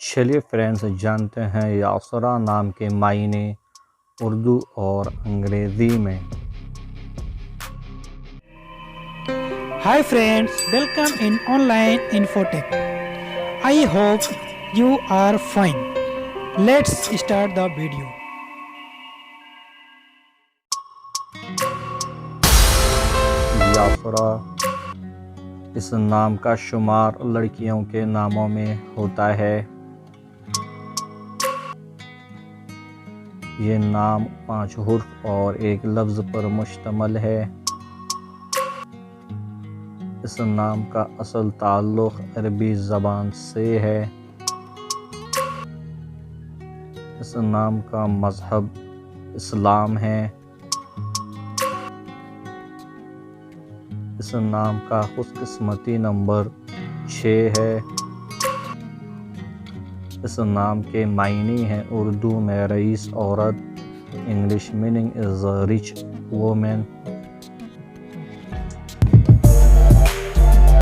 चलिए फ्रेंड्स, जानते हैं यासरा नाम के मायने उर्दू और अंग्रेज़ी में। Hi friends, welcome in online infotech. I hope you are fine. Let's start the video. Yasra इस नाम का शुमार लड़कियों के नामों में होता है। ये नाम 5 हुर्फ और एक लफ्ज़ पर मुश्तमल है। इस नाम का असल ताल्लुक़ अरबी ज़बान से है। इस नाम का मज़हब इस्लाम है। इस नाम का खुशकिस्मती नंबर 6 है। इस नाम के मायने हैं उर्दू में रईस औरत, English meaning is rich women.